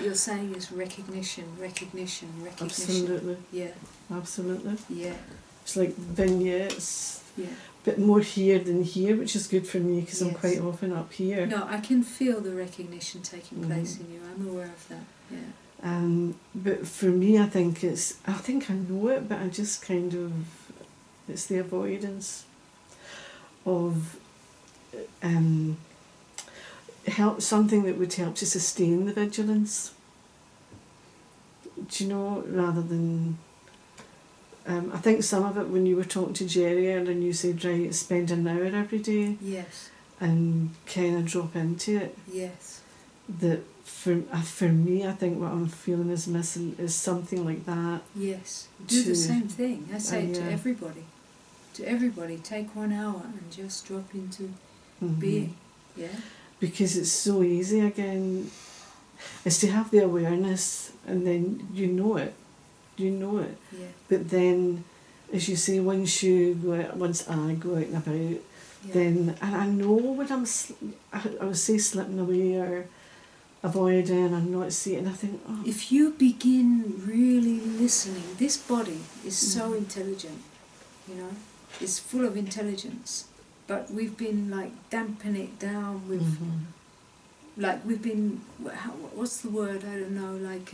you're saying is recognition, recognition, recognition. Absolutely. Yeah. Absolutely. Yeah. It's like vignettes. Yeah. A bit more here than here, which is good for me because I'm Yes. quite often up here. No, I can feel the recognition taking place in you. I'm aware of that. Yeah. But for me, I think I know it, but I just kind of, it's the avoidance of something that would help to sustain the vigilance. Do you know, rather than, I think some of it, when you were talking to Jerry and you said, right, spend an hour every day. Yes. And kind of drop into it. Yes. That for me, I think what I'm feeling is missing is something like that. Yes. Do the same thing. I say it to yeah. everybody. To everybody, take 1 hour and just drop into being. Yeah. Because it's so easy again. Is to have the awareness, and then you know it. Yeah. But then, as you say, once I go out and about, yeah. then, and I know when I would say slipping away or avoiding and not seeing, I think, oh. If you begin really listening, this body is so intelligent, you know, it's full of intelligence, but we've been like dampening it down with, like we've been, what's the word, I don't know, like,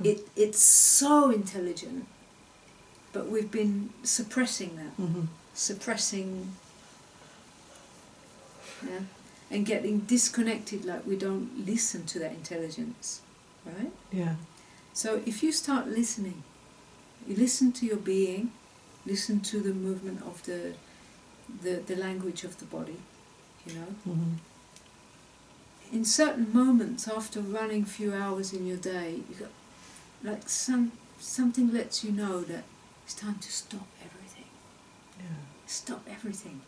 it's so intelligent, but we've been suppressing that, suppressing, yeah, and getting disconnected, like we don't listen to that intelligence, right? Yeah. So if you start listening, you listen to your being, listen to the movement of the language of the body, you know. In certain moments, after running a few hours in your day, you got like something lets you know that it's time to stop everything. Yeah. Stop everything.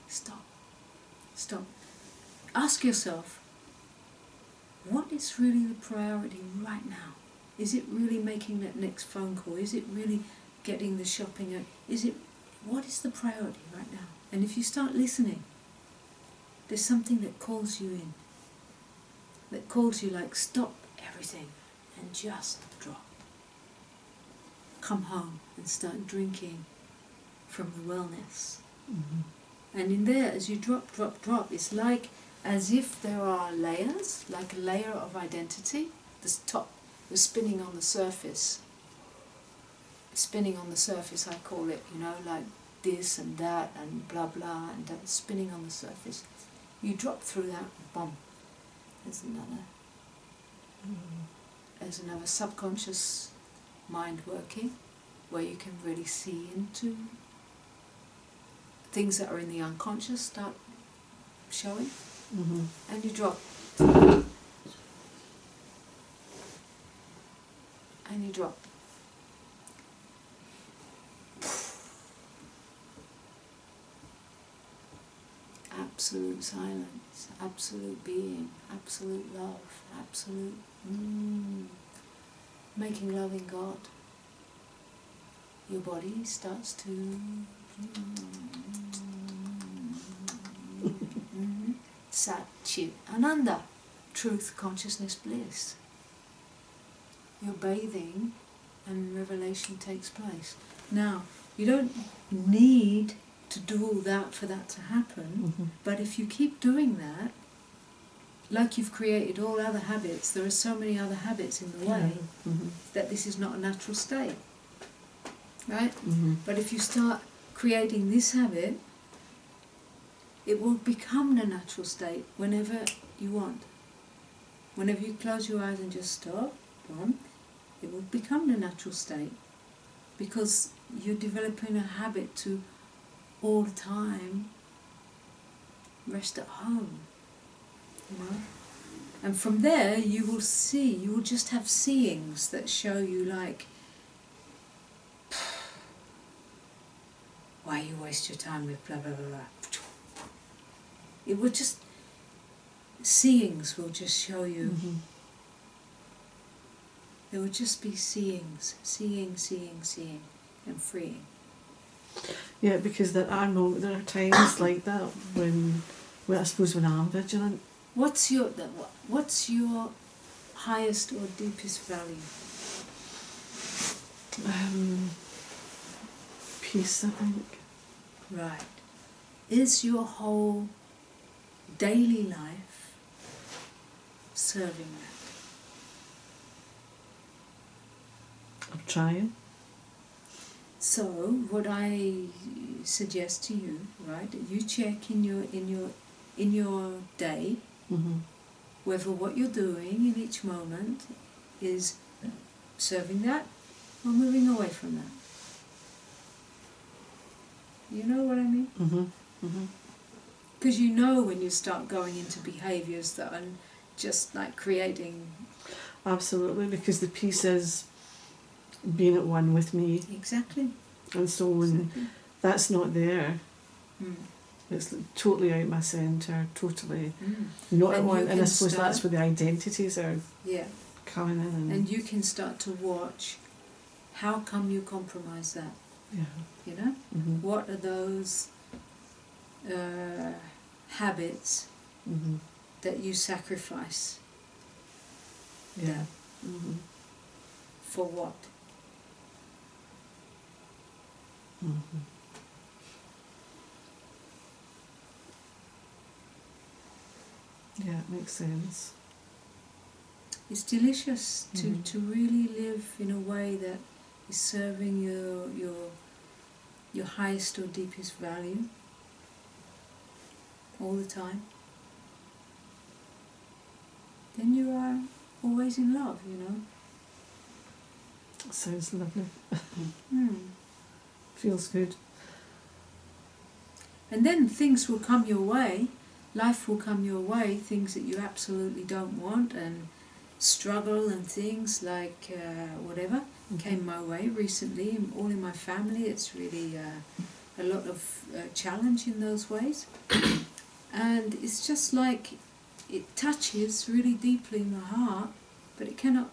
Stop. Stop. Ask yourself, what is really the priority right now? Is it really making that next phone call? Is it really getting the shopping out? What is the priority right now? And if you start listening, there's something that calls you in. That calls you like, stop everything and just drop. Come home and start drinking from the wellness. And in there, as you drop, drop, drop, it's like as if there are layers, like a layer of identity. This top was spinning on the surface. Spinning on the surface, I call it, you know, like this and that and blah blah and that, spinning on the surface. You drop through that, boom. There's another subconscious mind working, where you can really see into things that are in the unconscious start showing, and you drop, and you drop. Absolute silence, absolute being, absolute love, absolute making love in God. Your body starts to Sat Chit Ananda, truth, consciousness, bliss. You're bathing and revelation takes place. Now, you don't need to do all that for that to happen, but if you keep doing that, like you've created all other habits, there are so many other habits in the way that this is not a natural state, right? But if you start creating this habit, it will become the natural state whenever you want. Whenever you close your eyes and just stop, it will become the natural state, because you're developing a habit to all the time rest at home, you know. And from there you will see, you will just have seeings that show you like, why you waste your time with blah blah blah blah. It will just, seeings will just show you. There will just be seeings, seeing, and freeing. Yeah, because there are times like that when I suppose when I'm vigilant, What's your highest or deepest value? Peace, I think. Right. Is your whole daily life serving that? I'm trying. So what I suggest to you, right, you check in your day Mm-hmm. whether what you're doing in each moment is serving that or moving away from that. You know what I mean? Mm-hmm. Mm-hmm. Because you know when you start going into behaviours that are just like creating... Absolutely, because the peace is being at one with me. Exactly. And so when Exactly. that's not there, Mm. it's totally out my centre, totally Mm. not at And one. you And I can suppose start... that's where the identities are Yeah. coming in. And you can start to watch how come you compromise that, yeah. you know? Mm-hmm. What are those habits Mm-hmm. that you sacrifice? Yeah. Mm-hmm. For what? Mm-hmm. Yeah, it makes sense. It's delicious Mm-hmm. to really live in a way that is serving your highest or deepest value all the time. Then you are always in love, you know. Sounds lovely. Mm. Feels good. And then things will come your way, life will come your way, things that you absolutely don't want, and struggle and things like whatever Mm-hmm. came my way recently, all in my family. It's really a lot of challenge in those ways. And it's just like it touches really deeply in the heart, but it cannot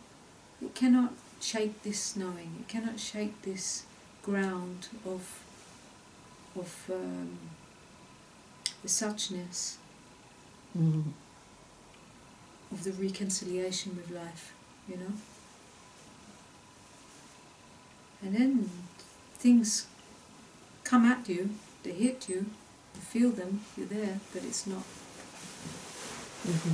shake this knowing. It cannot shake this ground of the suchness Mm-hmm. of the reconciliation with life, you know. And then things come at you, they hit you, you feel them, you're there, but it's not. Mm-hmm.